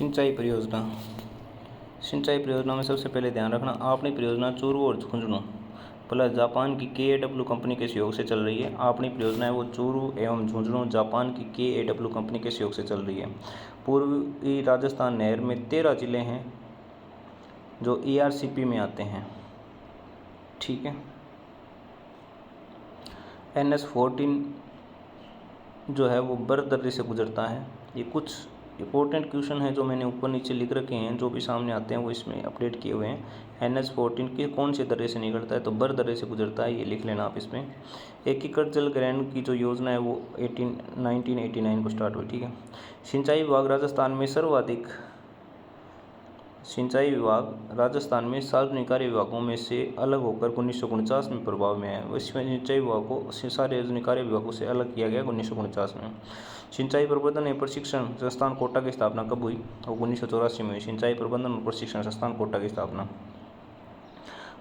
सिंचाई परियोजना। सिंचाई परियोजना में सबसे पहले ध्यान रखना, आपनी परियोजना चूरू और झुंझुनू प्लस जापान की KAW कंपनी के सहयोग से चल रही है। आपनी परियोजना है वो चूरू एवं झुंझुनू जापान की KAW कंपनी के सहयोग से चल रही है। पूर्वी राजस्थान नहर में 13 जिले हैं जो ERCP में आते हैं। ठीक है। NH14 जो है वो बर दर्रे से गुजरता है। ये कुछ इंपॉर्टेंट क्वेश्चन है जो मैंने ऊपर नीचे लिख रखे हैं, जो भी सामने आते हैं वो इसमें अपडेट किए हुए हैं। NH14 के कौन से दर्रे से निकलता है, तो बर दर्रे से गुजरता है, ये लिख लेना आप इसमें। एकीकृत जल ग्रहण की जो योजना है वो 1989 को स्टार्ट हुई। ठीक है। सिंचाई विभाग राजस्थान में सार्वजनिक कार्य विभागों में से अलग होकर 1949 में प्रभाव में आया। इसमें सिंचाई विभाग को सार्वजनिक कार्य विभागों से अलग किया गया 1949 में। सिंचाई प्रबंधन एवं प्रशिक्षण संस्थान कोटा की स्थापना कब हुई, और 1984 में हुई। सिंचाई प्रबंधन और प्रशिक्षण संस्थान कोटा की स्थापना।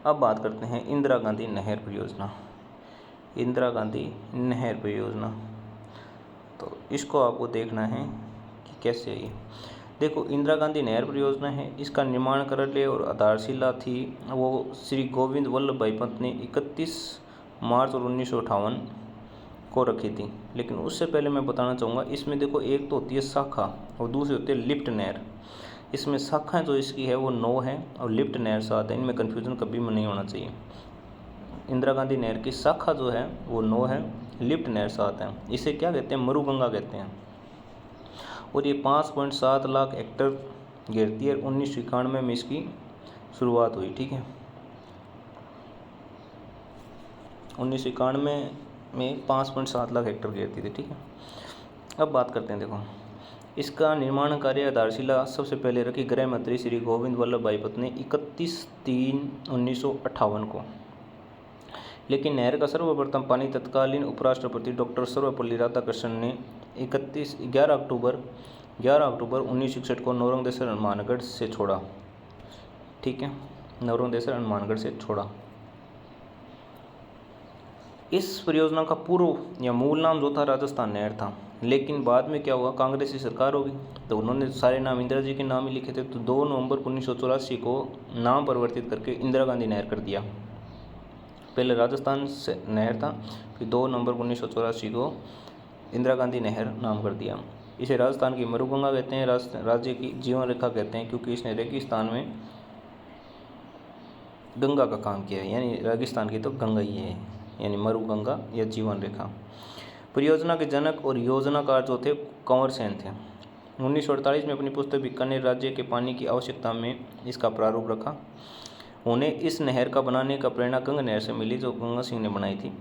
अब बात करते हैं इंदिरा गांधी नहर परियोजना। इंदिरा गांधी नहर परियोजना, तो इसको आपको देखना है कि कैसे है। देखो, इंदिरा गांधी नहर परियोजना है, इसका निर्माण कार्य और आधारशिला थी वो श्री गोविंद वल्लभ भाई पंत ने 31 मार्च और 1958 को रखी थी। लेकिन उससे पहले मैं बताना चाहूँगा, इसमें देखो एक तो होती है शाखा और दूसरी होती है लिफ्ट नहर। इसमें शाखा जो इसकी है वो 9 है और लिफ्ट नहर 7 है। इनमें कन्फ्यूजन कभी नहीं होना चाहिए। इंदिरा गांधी नहर की शाखा जो है वो 9 है, लिफ्ट नहर 7 है। इसे क्या कहते हैं, मरुगंगा कहते हैं। और ये 5.7 लाख हेक्टर घेरती है। 1991 में इसकी शुरुआत हुई। ठीक है। 1991 में 5.7 लाख हेक्टर घेरती थी। ठीक है। अब बात करते हैं, देखो इसका निर्माण कार्य आधारशिला सबसे पहले रखी गृह मंत्री श्री गोविंद वल्लभ भाई पंत ने 31/3/1958 को। लेकिन नहर का सर्वप्रथम पानी तत्कालीन उपराष्ट्रपति डॉक्टर सर्वपल्ली राधाकृष्णन ने 11 अक्टूबर 1961 को नौरंगदेसर हनुमानगढ़ से छोड़ा। ठीक है, नौरंगदेसर हनुमानगढ़ से छोड़ा। इस परियोजना का पूर्व या मूल नाम जो था राजस्थान नहर था, लेकिन बाद में क्या हुआ, कांग्रेसी सरकार होगी तो उन्होंने सारे नाम इंदिरा जी के नाम ही लिखे थे। तो 2 नवंबर 1984 को नाम परिवर्तित करके इंदिरा गांधी नहर कर दिया। पहले राजस्थान से नहर था, फिर 2 नवंबर 1984 को इंदिरा गांधी नहर नाम कर दिया। इसे राजस्थान की मरुगंगा कहते हैं, राज्य की जीवन रेखा कहते हैं, क्योंकि इसने रेगिस्तान में गंगा का काम किया है। यानी रेगिस्तान की तो गंगा ही है, यानी मरुगंगा या जीवन रेखा। परियोजना के जनक और योजनाकार जो थे कंवर सेन थे। 1948 में अपनी पुस्तक बीकानेर राज्य के पानी की आवश्यकता में इसका प्रारूप रखा। उन्हें इस नहर का बनाने का प्रेरणा गंगा नहर से मिली, जो गंगा सिंह ने बनाई थी।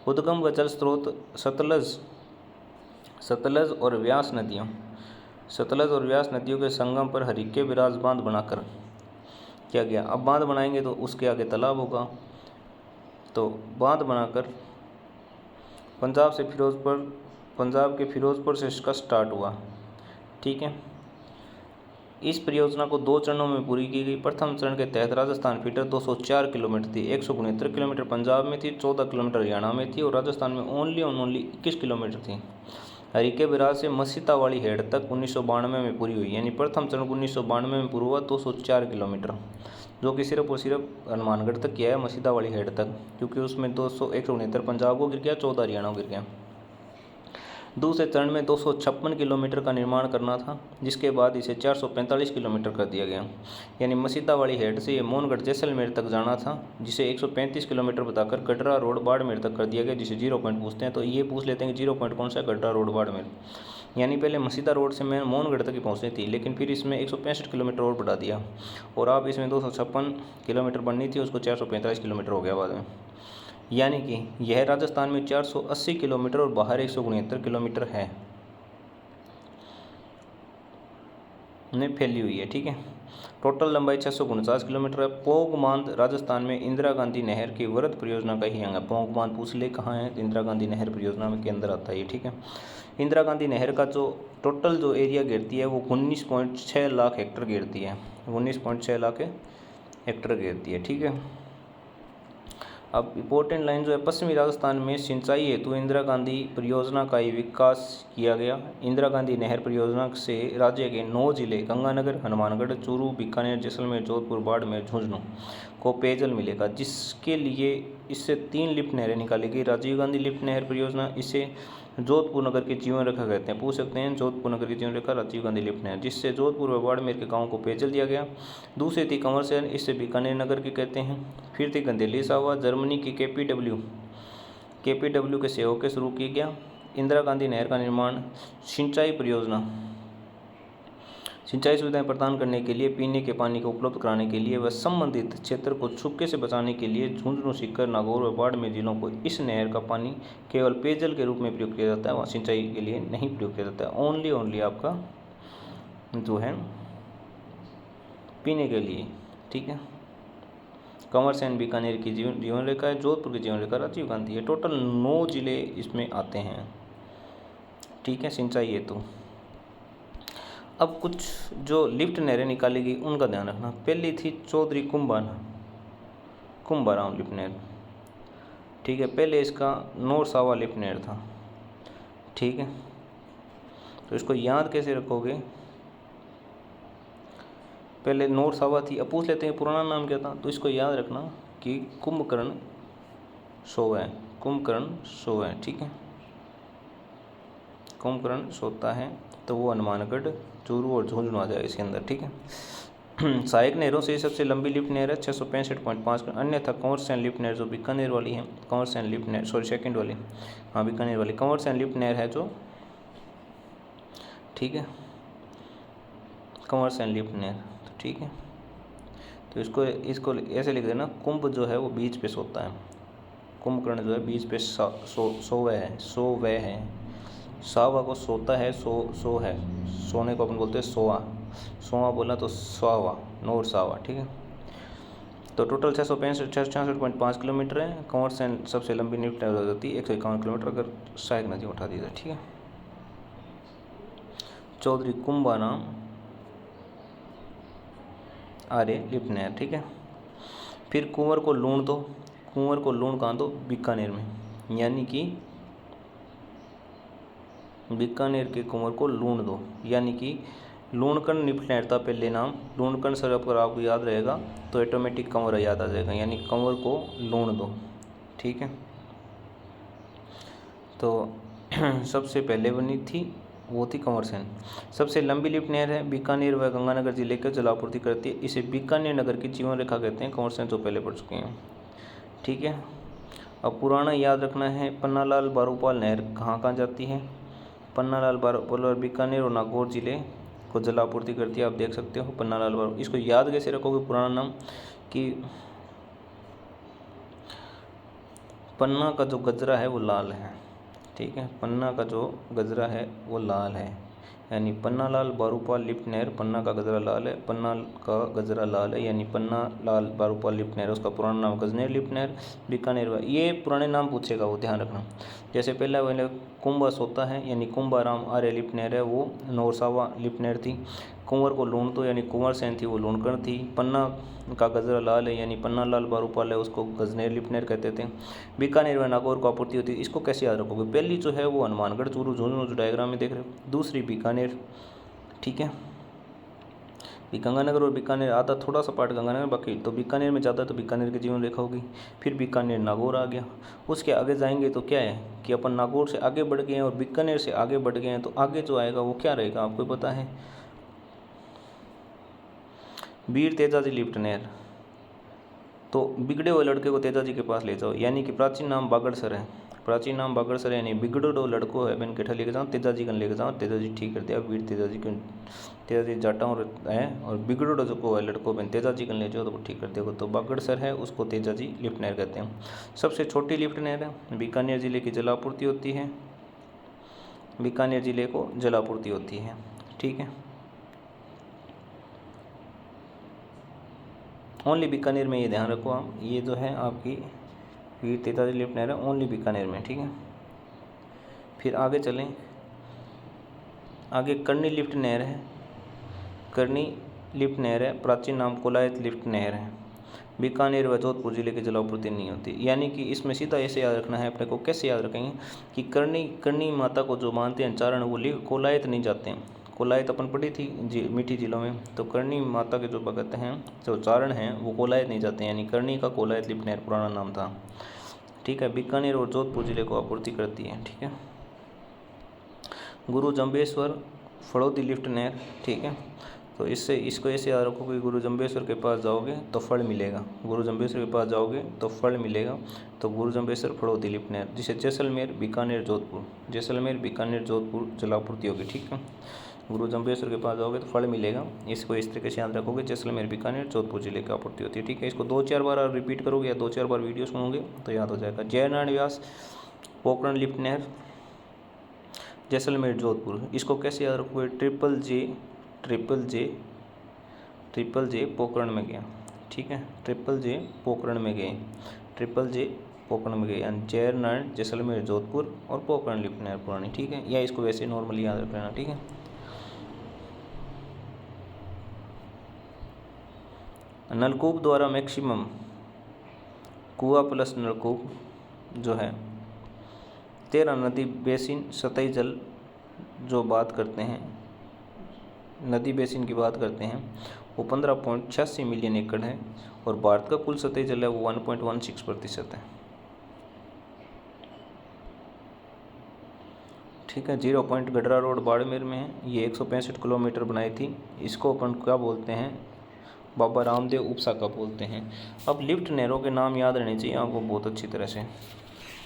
उद्गम व जल स्रोत सतलज और व्यास नदियों के संगम पर हरिके विराज बांध बनाकर किया गया। अब बांध बनाएंगे तो उसके आगे तालाब होगा, तो बांध बनाकर पंजाब के फिरोजपुर से इसका स्टार्ट हुआ। ठीक है। इस परियोजना को 2 चरणों में पूरी की गई। प्रथम चरण के तहत राजस्थान फीडर 204 किलोमीटर थी, 169 किलोमीटर पंजाब में थी, 14 किलोमीटर हरियाणा में थी और राजस्थान में ओनली 21 किलोमीटर थी। हरिके बिराज से मसीतावाड़ी हेड तक 1992 में पूरी हुई। यानी प्रथम चरण 1992 में पूरा हुआ 204 किलोमीटर, जो कि सिर्फ और सिर्फ हनुमानगढ़ तक किया है, मसीतावाड़ी हेड तक, क्योंकि उसमें 169 पंजाब को गिर गया, 14 हरियाणा को गिर गया। दूसरे चरण में 256 किलोमीटर का निर्माण करना था, जिसके बाद इसे 445 किलोमीटर कर दिया गया। यानी मसीतावाड़ी हेड से ये मोहनगढ़ जैसलमेर तक जाना था, जिसे 135 किलोमीटर बताकर कटरा रोड बाड़मेर तक कर दिया गया, जिसे 0 पॉइंट पूछते हैं। तो ये पूछ लेते हैं कि 0 पॉइंट कौन सा है, कटरा रोड बाड़मेर। यानी पहले मसीता रोड से मैं मोहनगढ़ तक ही पहुँचनी थी, लेकिन फिर इसमें 165 किलोमीटर और बढ़ा दिया और अब इसमें 256 किलोमीटर बननी थी, उसको 445 किलोमीटर हो गया बाद में। यानी कि यह राजस्थान में 480 किलोमीटर और बाहर 169 किलोमीटर है में फैली हुई है। ठीक है। टोटल लंबाई 649 किलोमीटर है। पोंग बांध राजस्थान में इंदिरा गांधी नहर की वृहद परियोजना का ही अंग है। पोंग बांध पूछ ले कहाँ है, इंदिरा गांधी नहर परियोजना में के अंदर आता है ये। ठीक है। इंदिरा गांधी नहर का जो टोटल जो एरिया घेरती है वो 19.6 लाख हेक्टर घेरती है। 19.6 लाख हेक्टर घेरती है। ठीक है। अब इम्पोर्टेंट लाइन जो है, पश्चिमी राजस्थान में सिंचाई हेतु इंदिरा गांधी परियोजना का ही विकास किया गया। इंदिरा गांधी नहर परियोजना से राज्य के 9 जिले गंगानगर, हनुमानगढ़, चूरू, बीकानेर, जैसलमेर, जोधपुर, बाड़मेर, झुंझुनू को पेयजल मिलेगा, जिसके लिए इससे 3 लिफ्ट नहरें निकाली गई। राजीव गांधी लिफ्ट नहर परियोजना, इसे जोधपुर नगर की जीवन रेखा कहते हैं। पूछ सकते हैं, जोधपुर नगर की जीवन रेखा राजीव गांधी लिफ्ट नहर, जिससे जोधपुर व बाड़मेर के गाँव को पेयजल दिया गया। दूसरी थी कंवर शहर, इससे बीकानेर नगर की कहते हैं। फिर थी गंदेली सावा, जर्मनी की केपीडब्ल्यू के सहयोग से शुरू किया गया। इंदिरा गांधी नहर का निर्माण, सिंचाई परियोजना, सिंचाई सुविधाएं प्रदान करने के लिए, पीने के पानी को उपलब्ध कराने के लिए व संबंधित क्षेत्र को सूखे से बचाने के लिए झुंझुनू, सीकर, नागौर व बाड़मेर जिलों को इस नहर का पानी केवल पेयजल के रूप में प्रयोग किया जाता है, वहाँ सिंचाई के लिए नहीं प्रयोग किया जाता है। ओनली आपका जो है पीने के लिए, ठीक है। कंवर सेन बीकानेर की जीवन रेखा है, जोधपुर की जीवन रेखा राजीव गांधी है। टोटल 9 जिले इसमें आते हैं, ठीक है, सिंचाई है। तो अब कुछ जो लिफ्ट नहरें निकाली गई उनका ध्यान रखना। पहली थी चौधरी कुंभाराम लिफ्ट नहर, ठीक है। पहले इसका नौरसावा लिफ्ट नहर था, ठीक है। तो इसको याद कैसे रखोगे, पहले नौरसावा थी। अब पूछ लेते हैं पुराना नाम क्या था, तो इसको याद रखना कि कुंभकर्ण सो है, ठीक है। कुंभकर्ण सोता है, तो वो हनुमानगढ़, चूरू और झुंझुनू आ जाए इसके अंदर, ठीक है। सहायक नहरों से सबसे लंबी लिफ्ट नहर है 665.5। अन्यथा कंवर सेन लिफ्ट नहर जो बीकानेर वाली है, कंवर सेन लिफ्ट नहर, सॉरी सेकंड वाली, हाँ बीकानेर वाली कंवर सेन लिफ्ट नहर है जो, ठीक है, कंवर सेन लिफ्ट नहर, तो ठीक है। तो इसको ऐसे लिख देना, कुंभ जो है वो बीच पे सोता है, कुंभकर्ण जो है बीच पे सोवे है, सावा को सोता है, सो है, सोने को अपन बोलते हैं सोआ बोला तो स्वावा, नोर सावा, ठीक है। तो टोटल 665.5 किलोमीटर है। कंवर सेन सबसे लंबी लिफ्ट नहर हो जाती है 151 किलोमीटर, अगर सहायक नदी उठा दी जाए, ठीक है। चौधरी कुंभाराम आर्य लिफ्ट नहर, ठीक है। फिर कुंवर को लूण कहाँ दो, बीकानेर में, यानी कि बीकानेर के कुंवर को लूण दो, यानी कि लूणकर्ण लिफ्ट नहर था पहले नाम। लूणकर्ण सर अगर आपको याद रहेगा तो ऑटोमेटिक कंवर याद आ जाएगा, यानी कंवर को लूण दो, ठीक है। तो सबसे पहले बनी थी वो थी कंवर सेन। सबसे लंबी लिफ्ट नहर है, बीकानेर व गंगानगर जिले के जलापूर्ति करती है, इसे बीकानेर नगर की जीवन रेखा कहते हैं। कंवर सेन जो पहले पढ़ चुके हैं, ठीक है। अब पुराना याद रखना है, पन्नालाल बारूपाल नहर कहाँ जाती है, पन्नालाल बारूपाल और बीकानेर और नागौर जिले को जलापूर्ति करती है, आप देख सकते हो पन्नालाल बारू। इसको याद कैसे रखोगे पुराना नाम, कि पन्ना का जो गजरा है वो लाल है, ठीक है, पन्ना का जो गजरा है वो लाल है, यानी पन्नालाल बारूपाल लिफ्ट नहर, पन्ना का गजरा लाल है, पन्ना का गजरा लाल है, यानी पन्ना लाल बारूपाल लिफ्ट नहर। उसका पुराना नाम गजनेर लिफ्ट नहर, बीकानेर। ये पुराने नाम पूछेगा, वो ध्यान रखना। जैसे पहले कुंभा सोता है, यानी कुंभाराम आर्य लिफ्ट नहर है, वो नौरसावा लिफ्ट नहर थी। कुंवर को लूण तो, यानी कुंवर सेन थी, वो लूणकर्ण थी। पन्ना का गजरा लाल है, यानी पन्ना लाल बारूपाल है, उसको गजनेर लिफ्ट नहर कहते थे। बीकानेर में नागौर को आपूर्ति होती है। इसको कैसे याद रखोगे, पहली जो है वो हनुमानगढ़, चूरू, झुंझुनू जो डायग्राम में देख रहे हो, दूसरी बीकानेर, ठीक है। गंगानगर और बीकानेर आधा, थोड़ा सा पार्ट गंगानगर, बाकी तो बीकानेर में ज़्यादा, तो बीकानेर की जीवन रेखा होगी। फिर बीकानेर नागौर आ गया। उसके आगे जाएंगे तो क्या है कि अपन नागौर से आगे बढ़ गए हैं और बीकानेर से आगे बढ़ गए हैं, तो आगे जो आएगा वो क्या रहेगा आपको पता है, वीर तेजाजी लिफ्ट नहर। तो बिगड़े हुए लड़के को तेजाजी के पास ले जाओ, यानी कि प्राचीन नाम बागड़सर है, प्राचीन नाम बागड़सर है, यानी बिगड़ो लड़को है बहन केठा लेके जाओ, तेजाजी कन लेके जाओ, तेजाजी ठीक कर दिया, वीर तेजाजी क्यों, तेजाजी जाटा और है, और बिगड़ो जो को है लड़को बहन तेजाजी कन ले जाओ तो वो ठीक कर देगा। तो बागड़सर है, उसको तेजाजी लिफ्ट नहर कहते हैं। सबसे छोटी लिफ्ट नहर है, बीकानेर जिले की जलापूर्ति होती है, बीकानेर जिले को जलापूर्ति होती है, ठीक है। ओनली बीकानेर में, ये ध्यान रखो आप, ये जो है आपकी वीर तेजाजी लिफ्ट नहर है ओनली बीकानेर में, ठीक है। फिर आगे चलें, आगे करनी लिफ्ट नहर है, करनी लिफ्ट नहर है, प्राचीन नाम कोलायत लिफ्ट नहर है, बीकानेर व जोधपुर जिले की जलापूर्ति नहीं होती। यानी कि इसमें सीधा ऐसे याद रखना है अपने को। कैसे याद रखेंगे कि करणी माता को जो मानते हैं चारण, वो कोलायत नहीं जाते हैं। कोलायत अपन पढ़ी थी मीठी जिलों में, तो करणी माता के जो भगत हैं, जो चारण हैं, वो कोलायत नहीं जाते हैं। यानी करणी का कोलायत लिफ्ट नहर पुराना नाम था। ठीक है, बीकानेर और जोधपुर जिले को आपूर्ति करती है। ठीक है, गुरु जंबेश्वर फड़ौदी लिफ्ट नहर। ठीक है, तो इसको ऐसे याद रखो कि गुरु जंबेश्वर के पास जाओगे तो फल मिलेगा। गुरु जंबेश्वर के पास जाओगे तो फल मिलेगा। तो गुरु जंबेश्वर फड़ौदी लिफ्ट नहर, जिसे जैसलमेर बीकानेर जोधपुर जलापूर्ति होगी। ठीक है, गुरु जंबेश्वर के पास जाओगे तो फल मिलेगा। इसको इस तरीके से याद रखोगे, जैसलमेर बीकानेर जोधपुर जिले की आपूर्ति होती है। ठीक है, इसको 2-4 बार आप रिपीट करोगे या 2-4 बार वीडियो सुनोगे तो याद हो जाएगा। जयनारायण व्यास पोखरण लिफ्ट नहर जैसलमेर जोधपुर, इसको कैसे याद रखोगे? ट्रिपल जे पोखरण में गया। ठीक है, ट्रिपल जे पोखरण में गए यानी जयनारायण जैसलमेर जोधपुर और पोखरण लिफ्ट नहर पुरानी। ठीक है, या इसको वैसे नॉर्मली याद रख लेना। ठीक है, नलकूप द्वारा मैक्सिमम कुआं प्लस नलकूप जो है 13 नदी बेसिन सतही जल जो बात करते हैं, नदी बेसिन की बात करते हैं, वो 15.86 मिलियन एकड़ है और भारत का कुल सतही जल है वो 1.16% है। ठीक है, 0 पॉइंट गडरा रोड बाड़मेर में है। ये 165 किलोमीटर बनाई थी। इसको अपन क्या बोलते हैं? बाबा रामदेव उपशाखा बोलते हैं। अब लिफ्ट नहरों के नाम याद रहने चाहिए आपको बहुत अच्छी तरह से।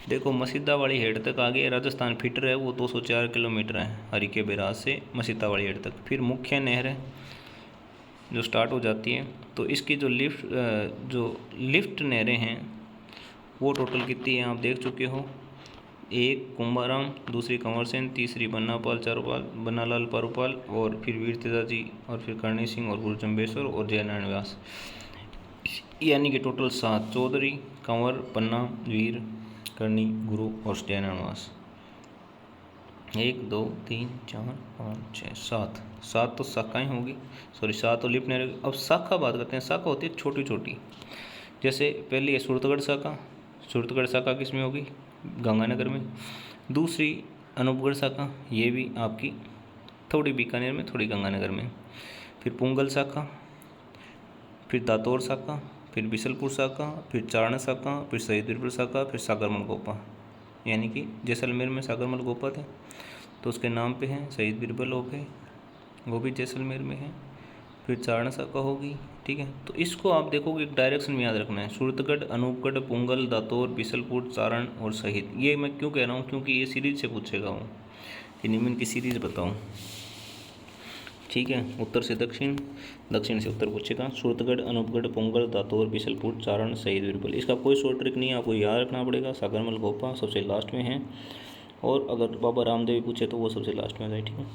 देखो, मसीदा वाली हेड तक आगे राजस्थान फिटर है, वो 204 किलोमीटर है हरिके बैराज से मसीदा वाली हेड तक। फिर मुख्य नहर है जो स्टार्ट हो जाती है। तो इसकी जो लिफ्ट नहरें हैं वो टोटल कितनी हैं आप देख चुके हो। एक कुंभाराम, दूसरी कंवरसेन, तीसरी बन्नालाल पारूपाल और फिर वीर तेजाजी और फिर करणी सिंह और गुरु जंबेश्वर और जयनारायण व्यास, यानी कि टोटल 7। चौधरी, कंवर, पन्ना, वीर, करणी, गुरु और जयनारायण व्यास। 1 2 3 4 5 6 7 तो शाखाएँ होगी, 7 तो लिफ्ट नहर। अब शाखा बात करते हैं। शाखा होती है छोटी छोटी, जैसे पहली है सूरतगढ़ शाखा किस में होगी? गंगानगर में। दूसरी अनूपगढ़ शाखा, ये भी आपकी थोड़ी बीकानेर में, थोड़ी गंगानगर में। फिर पुंगल शाखा, फिर दातौर शाखा, फिर बिशलपुर शाखा, फिर चारण शाखा, फिर शहीद बीरबल शाखा, फिर सागरमल गोपा। यानी कि जैसलमेर में सागरमल गोपा थे तो उसके नाम पे हैं। शहीद बीरबल हो गए, वो भी जैसलमेर में है। फिर चारण शाखा होगी। ठीक है, तो इसको आप देखोगे एक डायरेक्शन में याद रखना है। सूरतगढ़, अनूपगढ़, पुंगल, दातौर, बिशलपुर, चारण और शहीद। ये मैं क्यों कह रहा हूँ? क्योंकि ये सीरीज से पूछेगा वो कि निम्न की सीरीज बताऊँ। ठीक है, उत्तर से दक्षिण, दक्षिण से उत्तर पूछेगा। सूरतगढ़, अनूपगढ़, पुंगल, दातौर, बिशलपुर, चारण, शहीद बीरबल। इसका कोई शॉर्ट ट्रिक नहीं है, आपको याद रखना पड़ेगा। सागरमल गोपा सबसे लास्ट में है, और अगर बाबा रामदेव पूछे तो वो सबसे लास्ट में आ जाए। ठीक है,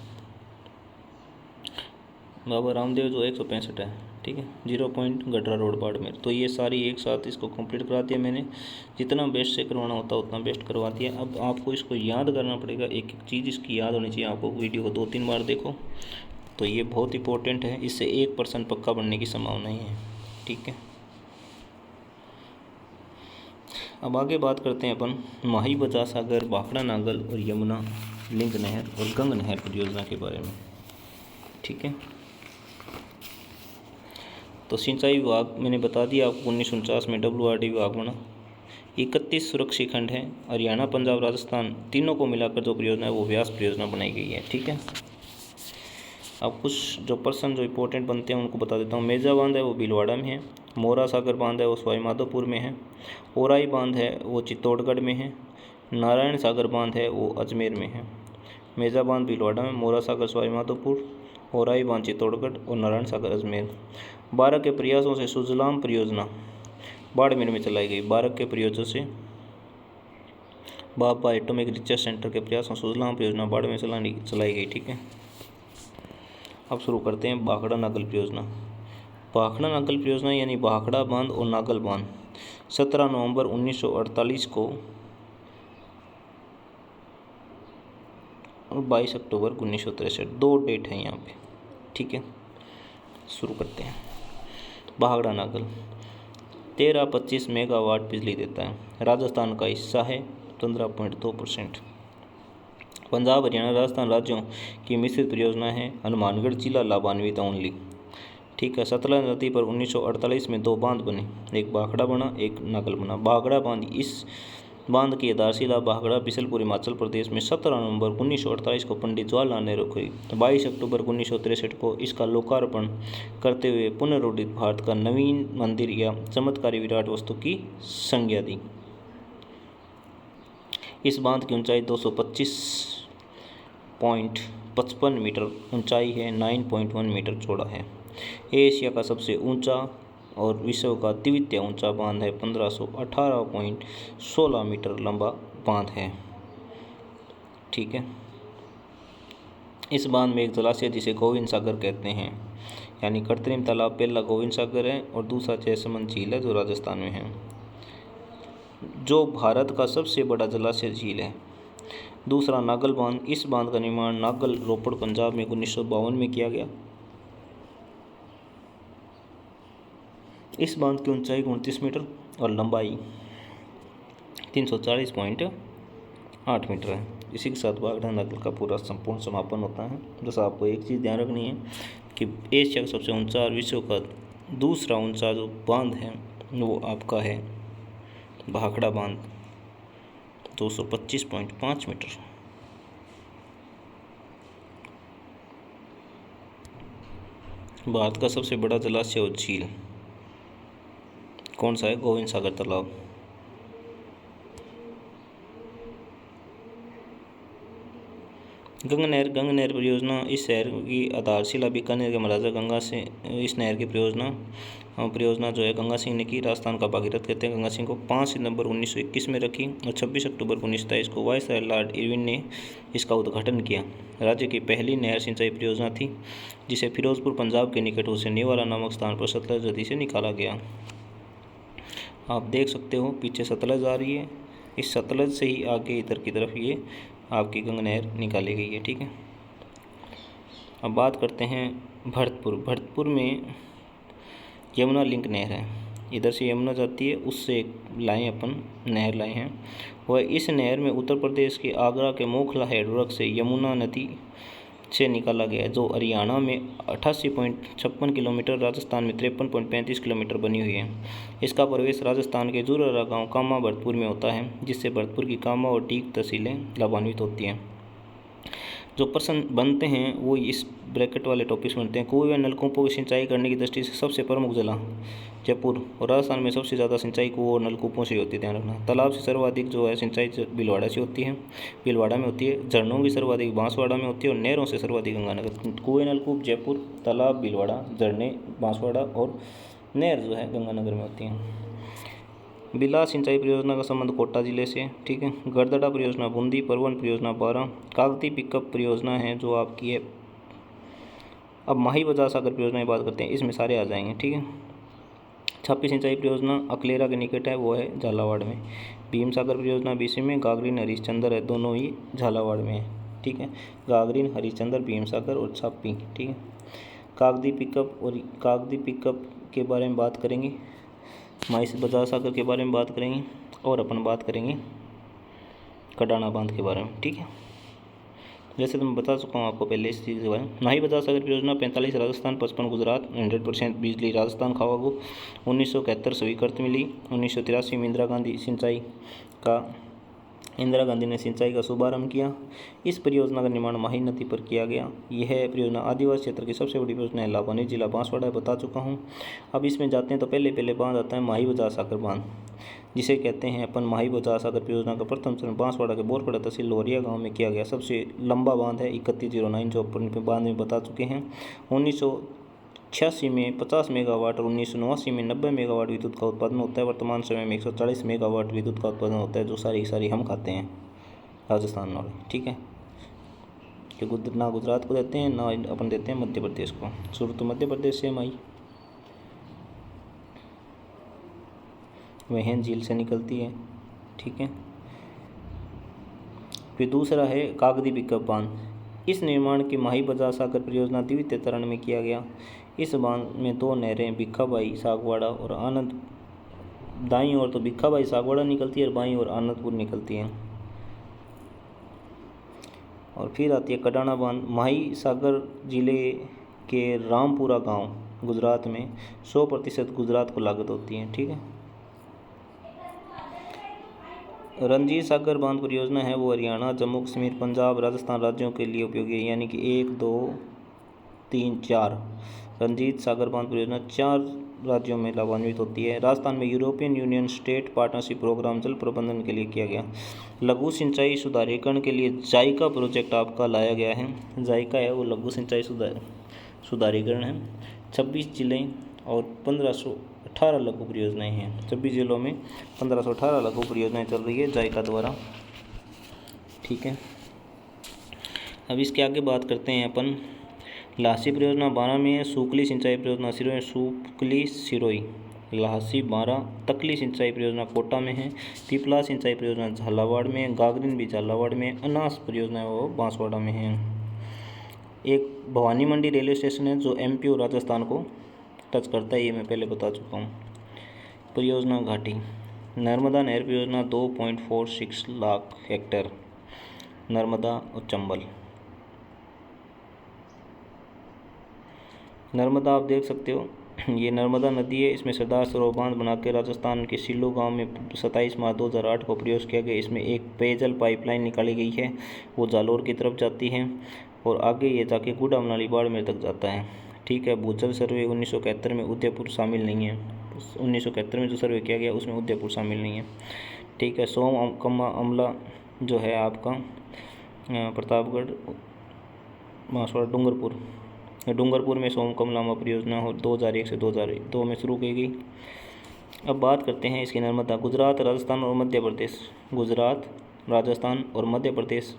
बाबा रामदेव जो 165 है। ठीक है, 0 पॉइंट गडरा रोड बाड़मेर। तो ये सारी एक साथ इसको कंप्लीट करा दिया मैंने। जितना बेस्ट से करवाना होता उतना बेस्ट करवा दिया। अब आपको इसको याद करना पड़ेगा, एक एक चीज़ इसकी याद होनी चाहिए आपको। वीडियो को 2-3 बार देखो, तो ये बहुत इंपॉर्टेंट है। इससे 1% पक्का बनने की संभावना ही है। ठीक है, अब आगे बात करते हैं अपन माही बचा सागर, भाखड़ा नागल और यमुना लिंक नहर और गंग नहर परियोजना के बारे में। ठीक है, तो सिंचाई विभाग मैंने बता दिया आपको 1949 में WRD विभाग बना। 31 सुरक्षित खंड हैं। हरियाणा, पंजाब, राजस्थान तीनों को मिलाकर जो परियोजना है वो व्यास परियोजना बनाई गई है। ठीक है, अब कुछ जो पर्सन जो इंपॉर्टेंट बनते हैं उनको बता देता हूँ। मेजा बांध है वो भीलवाड़ा में है। मोरा सागर बांध है वो सवाई माधोपुर में है। ओराई बांध है वो चित्तौड़गढ़ में है। नारायण सागर बांध है वो अजमेर में है। मेजा बांध भीलवाड़ा में, मोरा सागर सवाई माधोपुर, ओराई बांध चित्तौड़गढ़ और नारायण सागर अजमेर। 12 के प्रयासों से सुजलाम परियोजना बाड़मेर में चलाई गई। 12 के प्रयासों से भाभा एटॉमिक रिसर्च सेंटर के प्रयासों सुजलाम परियोजना बाड़मेर में चलाई गई। ठीक है, अब शुरू करते हैं भाखड़ा नागल परियोजना। भाखड़ा नागल परियोजना यानी भाखड़ा बांध और नागल बांध 17 नवंबर 1948 को और 22 अक्टूबर 1963, 2 डेट है यहाँ पे। ठीक है, शुरू करते हैं। भाखड़ा नागल 1325 मेगावाट बिजली देता है। राजस्थान का हिस्सा है 15.2%। पंजाब हरियाणा राजस्थान राज्यों की मिश्रित परियोजना है। हनुमानगढ़ जिला लाभान्वित ओनली। ठीक है। सतलज नदी पर 1948 में 2 बांध बने, एक भाखड़ा बना, एक नागल बना। भाखड़ा बांध, इस बांध की आधारशिला भाखड़ा बिशलपुर हिमाचल प्रदेश में 17 नवंबर 1948 को पंडित जवाहरलाल नेहरू को 22 अक्टूबर 1963 को इसका लोकार्पण करते हुए पुनर्गठित भारत का नवीन मंदिर या चमत्कारी विराट वस्तु की संज्ञा दी। इस बांध की ऊंचाई 225.55 मीटर ऊंचाई है, 9.1 मीटर चौड़ा है। एशिया का सबसे ऊंचा और विश्व का द्वितीय ऊंचा बांध है। 1518.16 मीटर लंबा बांध है। ठीक है। इस बांध में एक जलाशय जिसे गोविंद सागर कहते हैं, यानी कृत्रिम तालाब, पहला गोविंद सागर है और दूसरा जैसमंद झील है जो राजस्थान में है, जो भारत का सबसे बड़ा जलाशय झील है। दूसरा नागल बांध, इस बांध का निर्माण नागल रोपड़ पंजाब में 1952 में किया गया। इस बांध की ऊंचाई 29 मीटर और लंबाई 340.8 मीटर है। इसी के साथ भाखड़ा नागल का पूरा संपूर्ण समापन होता है। बस आपको एक चीज़ ध्यान रखनी है कि एशिया का सबसे ऊंचा और विश्व का दूसरा ऊंचा जो बांध है वो आपका है भाखड़ा बांध, 225.5 मीटर। भारत का सबसे बड़ा जलाशय और झील कौन सा है? गोविंद सागर तालाब। गंगा नहर परियोजना, इस शहर की आधारशिला बीकानेर के महाराजा गंगा से इस नहर की परियोजना जो है गंगा सिंह ने की। राजस्थान का भागीरथ कहते हैं गंगा सिंह को। 5 सितंबर 1921 में रखी और 26 अक्टूबर 1927 को वायसराय लॉर्ड इरविन ने इसका उद्घाटन किया। राज्य की पहली नहर सिंचाई परियोजना थी, जिसे फिरोजपुर पंजाब के निकट उसे नेवारा नामक स्थान पर सतलज नदी से निकाला गया। आप देख सकते हो पीछे सतलज आ रही है, इस सतलज से ही आगे इधर की तरफ ये आपकी गंगा नहर निकाली गई है। ठीक है। अब बात करते हैं भरतपुर में यमुना लिंक नहर है। इधर से यमुना जाती है, उससे एक नहर लाए हैं। वह इस नहर में उत्तर प्रदेश के आगरा के मोखला हेडवर्क से यमुना नदी से निकाला गया है, जो हरियाणा में 88.56 किलोमीटर, राजस्थान में 53.35 किलोमीटर बनी हुई है। इसका प्रवेश राजस्थान के जुर्रा गांव कामा भरतपुर में होता है, जिससे भरतपुर की कामा और टीक तहसीलें लाभान्वित होती हैं। जो प्रश्न बनते हैं वो इस ब्रैकेट वाले टॉपिक्स बनते हैं। कुएं व नलकूपों की सिंचाई करने की दृष्टि से सबसे प्रमुख जिला जयपुर, और राजस्थान में सबसे ज़्यादा सिंचाई कुओं और नलकूपों से होती है, ध्यान रखना। तालाब से सर्वाधिक जो है सिंचाई भीलवाड़ा से होती है, भीलवाड़ा में होती है। झरनों की सर्वाधिक बांसवाड़ा में होती है और नहरों से सर्वाधिक गंगानगर। कुएं नलकूप जयपुर, तालाब भीलवाड़ा, झरने बांसवाड़ा और नहर जो है गंगानगर में होती हैं। बिलास सिंचाई परियोजना का संबंध कोटा जिले से। ठीक है। गरदड़ा परियोजना बूंदी, परवन परियोजना 12, कागती पिकअप परियोजना है जो आपकी है। अब माही बजार सागर परियोजना की बात करते हैं, इसमें सारे आ जाएंगे। ठीक है। छापी सिंचाई परियोजना अकलेरा के निकट है, वो है झालावाड़ में। भीम सागर परियोजना बीसी में, गागरीन हरिश्चंद्र है, दोनों ही झालावाड़ में है। ठीक है। गागरीन हरिश्चंद्र, भीम सागर और छापी। ठीक है। कागदी पिकअप के बारे में बात करेंगे, माही बजार सागर के बारे में बात करेंगे और अपन बात करेंगे कडाना बांध के बारे में। ठीक है। जैसे तो मैं बता चुका हूँ आपको पहले इस चीज़ के बारे में। माही बजार सागर परियोजना 45 राजस्थान, 55 गुजरात, 100% बिजली राजस्थान खावा को 1971 स्वीकृत मिली। 1983 में इंदिरा गांधी ने सिंचाई का शुभारंभ किया। इस परियोजना का निर्माण माही नदी पर किया गया। यह परियोजना आदिवासी क्षेत्र की सबसे बड़ी परियोजना है। लाभान्वित जिला बांसवाड़ा बता चुका हूँ। अब इसमें जाते हैं तो पहले बांध आता है माही बजार सागर बांध, जिसे कहते हैं अपन माही बजार सागर परियोजना का प्रथम चरण बांसवाड़ा के बोरखड़ा तहसील लोहरिया गांव में किया गया। सबसे लंबा बांध है 3109, जो अपन बांध में बता चुके हैं। 1986 में 50 मेगावाट और 1989 में 90 मेगावाट विद्युत का उत्पादन होता है। वर्तमान समय में 140 मेगावाट विद्युत का उत्पादन होता है, जो सारी हम खाते हैं राजस्थान वाले। ठीक है। कि ना गुजरात को देते हैं ना अपन देते हैं मध्य प्रदेश को। शुरू तो मध्य प्रदेश से माई वह झील से निकलती है। ठीक है। फिर दूसरा है कागदी पिकअप बांध। इस निर्माण की माही बजार सागर परियोजना द्वितीय चरण में किया गया। इस बांध में 2 नहरें भिक्खाबाई सागवाड़ा और आनंद दाईं ओर तो भिखाबाई सागवाड़ा निकलती है और बाईं ओर आनंदपुर निकलती है। और फिर आती है कडाना बांध, माही सागर जिले के रामपुरा गांव गुजरात में 100% गुजरात को लागत होती है। ठीक है। रणजीत सागर बांध परियोजना है वो हरियाणा, जम्मू कश्मीर, पंजाब, राजस्थान राज्यों के लिए उपयोगी है, यानी कि 1 2 3 4 रणजीत सागर बांध परियोजना 4 राज्यों में लाभान्वित होती है। राजस्थान में European Union state partnership program जल प्रबंधन के लिए किया गया। लघु सिंचाई सुधारीकरण के लिए जायका प्रोजेक्ट आपका लाया गया है। जायका है वो लघु सिंचाई सुधारीकरण है। 26 जिले और 1518 लघु परियोजनाएं हैं। 26 जिलों में 1518 लघु परियोजनाएं चल रही है जायका द्वारा। ठीक है। अब इसके आगे बात करते हैं अपन। लासी परियोजना 12 में है। सूकली सिंचाई परियोजना सिरोही, सूकली सिरोही। लासी 12। तकली सिंचाई परियोजना कोटा में है। पिपला सिंचाई परियोजना झालावाड़ में है। गागरिन भी झालावाड़ में है। अनास परियोजना है वो बांसवाड़ा में है। एक भवानी मंडी रेलवे स्टेशन है जो एमपी और राजस्थान को टच करता है, ये मैं पहले बता चुका हूँ। परियोजना घाटी नर्मदा नहर परियोजना 2.46 लाख हेक्टेयर, नर्मदा और चंबल। नर्मदा आप देख सकते हो, ये नर्मदा नदी है। इसमें सरदार सरोवर बांध बना के राजस्थान के सिल्लू गांव में 27 मार्च 2008 को प्रयोग किया गया। इसमें एक पेयजल पाइपलाइन निकाली गई है, वो जालोर की तरफ जाती है और आगे ये जाके गुड़ा मनाली बाड़मेर तक जाता है। ठीक है। भूजल सर्वे 1971 में उदयपुर शामिल नहीं है। 1971 में जो सर्वे किया गया उसमें उदयपुर शामिल नहीं है। ठीक है। सोम कम्मा अमला जो है आपका प्रतापगढ़ बांसवाड़ा डूंगरपुर में सोम कमलामा परियोजना और 2001 से 2002 में शुरू की गई। अब बात करते हैं इसकी नर्मदा। गुजरात, राजस्थान और मध्य प्रदेश, गुजरात, राजस्थान और मध्य प्रदेश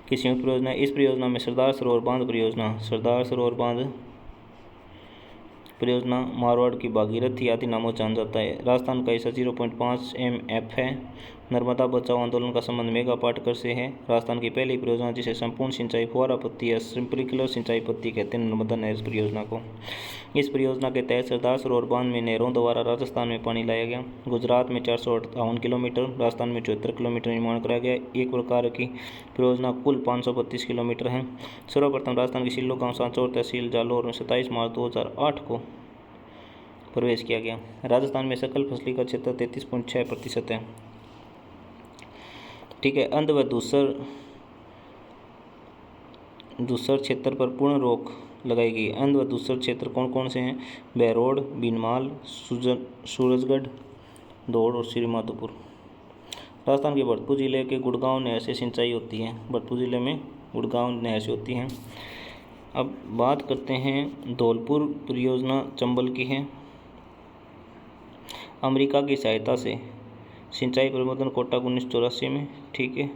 की संयुक्त परियोजना। इस परियोजना में सरदार सरोवर बांध परियोजना मारवाड़ की भागीरथी आदि नामों जान जाता है। राजस्थान का हिस्सा 0.5 MF है। नर्मदा बचाओ आंदोलन का संबंध मेगा पाटकर से है। राजस्थान की पहली परियोजना जिसे संपूर्ण सिंचाई फुहारा पत्ती या स्प्रिंकलर सिंचाई पत्ती कहते हैं, नर्मदा नहर परियोजना को। इस परियोजना के तहत सरदार सरोवर बांध में नहरों द्वारा राजस्थान में पानी लाया गया। गुजरात में 458 किलोमीटर, राजस्थान में 74 किलोमीटर निर्माण कराया गया। एक प्रकार की परियोजना कुल 532 किलोमीटर है। सर्वप्रथम राजस्थान के सिल्लो गांव सांचौर तहसील जालोर में 27 मार्च 2008 को प्रवेश किया गया। राजस्थान में सकल फसली का क्षेत्र 33.6% है। ठीक है। अंध व दूसर क्षेत्र पर पूर्ण रोक लगाई गई। अंध व दूसर क्षेत्र कौन कौन से हैं? बहरोड, बीनमाल, सूरजगढ़, दौड़ और श्रीमाधोपुर। राजस्थान के भरतपुर जिले के गुड़गांव नहर से सिंचाई होती है। भरतपुर जिले में गुड़गांव नहर से होती है। अब बात करते हैं धौलपुर परियोजना चंबल की है। अमेरिका की सहायता से सिंचाई प्रबंधन कोटा 1984 में। ठीक है।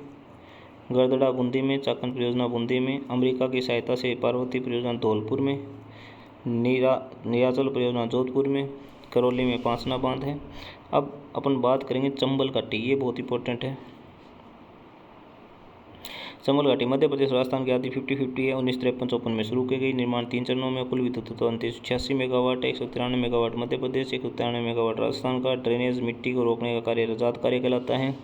गरदड़ा बूंदी में, चाकन परियोजना बूंदी में। अमेरिका की सहायता से पार्वती परियोजना धौलपुर में। नीराचल परियोजना जोधपुर में। करौली में पांसना बांध है। अब अपन बात करेंगे चंबल घाटी, ये बहुत इंपॉर्टेंट है। चंबल घाटी मध्य प्रदेश राजस्थान की आधी 50-50 है। 1953-54 में शुरू की गई। निर्माण 3 चरणों में। कुल विद्युत उत्पादन 386 megawatt, 193 megawatt Madhya Pradesh, 193 megawatt Rajasthan का। ड्रेनेज मिट्टी को रोकने का कार्य रजात कार्य कहलाता है।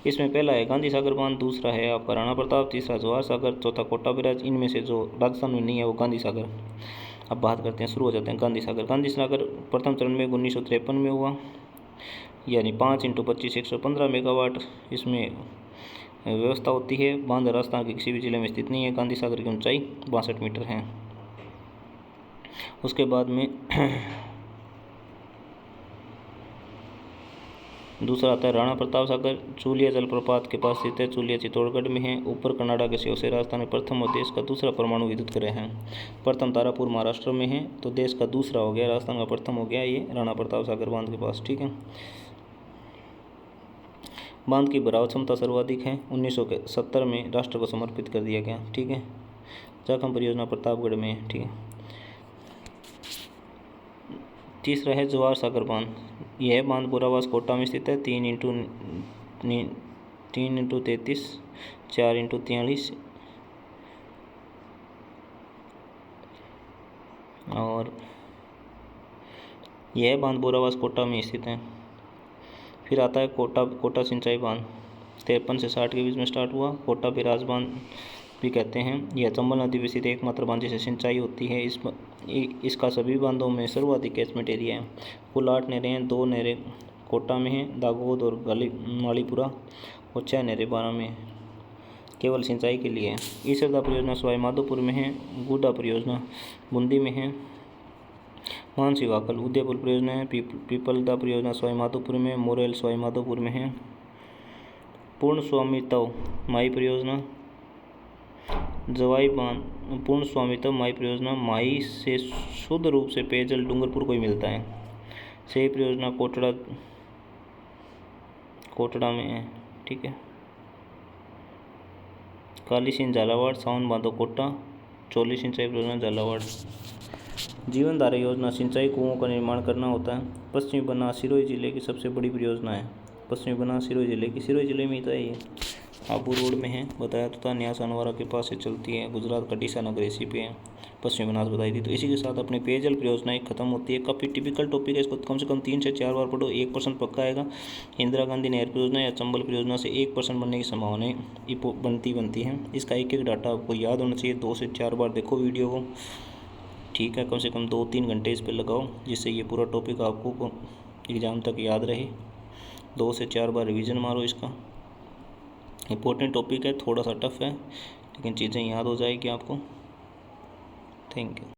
इसमें पहला है गांधी सागर बांध, दूसरा है आपका राणा प्रताप, तीसरा जवाहर सागर, चौथा कोटा बैराज। इनमें से जो राजस्थान में नहीं है वो गांधी सागर। अब बात करते हैं, शुरू हो जाते हैं गांधी सागर। गांधी सागर प्रथम चरण में 1953 में हुआ, यानी 5 × 25 115 मेगावाट इसमें व्यवस्था होती है। बांध राजस्थान के किसी भी जिले में स्थित नहीं है। गांधी सागर की ऊंचाई 62 मीटर है। उसके बाद में दूसरा आता है राणा प्रताप सागर। चूलिया जलप्रपात के पास स्थित है। चूलिया चित्तौड़गढ़ में है। ऊपर कर्नाटक के सेव से राजस्थान में प्रथम और देश का दूसरा परमाणु विद्युत गृह है। प्रथम तारापुर महाराष्ट्र में है, तो देश का दूसरा हो गया, राजस्थान का प्रथम हो गया ये राणा प्रताप सागर बांध के पास। ठीक है। बांध की भराव क्षमता सर्वाधिक है। 1970 में राष्ट्र को समर्पित कर दिया गया। ठीक है। चाकम परियोजना प्रतापगढ़ में है। ठीक है। तीसरा है जवाहर सागर बांध। यह बांध बोरावास कोटा में स्थित है। 3 × 33 4 × 43 और यह बांध बोरावास कोटा में स्थित है। फिर आता है कोटा सिंचाई बांध, 53 से 60 के बीच में स्टार्ट हुआ। कोटा बिराज बांध भी कहते हैं। यह चंबल नदी पर स्थित एकमात्र बांध जिसे सिंचाई होती है। इसका सभी बांधों में सर्वाधिक कैचमेंट एरिया है। कुल 8 नहरें हैं। 2 नहरें कोटा में हैं, दागोद और मालीपुरा, और 6 नहरें 12 में केवल सिंचाई के लिए है। ईसरदा परियोजना सवाई माधोपुर में है। गुड्डा परियोजना बूंदी में है। मानसी वाकल उदयपुर परियोजना है। पीपलदा परियोजना सवाई माधोपुर में, मोरेल सवाई माधोपुर में है। पूर्ण स्वामित्व माई परियोजना जवाई बांध, पूर्ण स्वामित्व माई परियोजना माई से शुद्ध रूप से पेयजल डूंगरपुर को ही मिलता है। सही परियोजना कोटड़ा में है। ठीक है। काली सिंह झालावाड़, सावन बांधो कोटा, चोली सिंचाई परियोजना झालावाड़। जीवन धारा योजना सिंचाई कुओं का निर्माण करना होता है। पश्चिमी बनास सिरोही जिले की सबसे बड़ी परियोजना है। पश्चिमी बनास सिरोही जिले में ही तो है ये, आबू रोड में है। बताया तो था, न्यास अनवारा के पास से चलती है। गुजरात का डीसा नगर इसी पे है। पश्चिमी बनास बताई थी। तो इसी के साथ अपनी पेयजल परियोजनाएं खत्म होती है। काफ़ी टिपिकल टॉपिक है, इसको कम से कम 3 से 4 बार पढ़ो, 1% पक्का आएगा। इंदिरा गांधी नहर परियोजना या चंबल परियोजना से 1% बनने की संभावनाएं बनती हैं। इसका एक डाटा आपको याद होना चाहिए। 2 से 4 बार देखो वीडियो को, ठीक है। कम से कम 2-3 घंटे इस पर लगाओ, जिससे ये पूरा टॉपिक आपको एग्ज़ाम तक याद रहे। 2 से 4 बार रिवीजन मारो इसका। इम्पोर्टेंट टॉपिक है, थोड़ा सा टफ है, लेकिन चीज़ें याद हो जाएगी आपको। Thank you.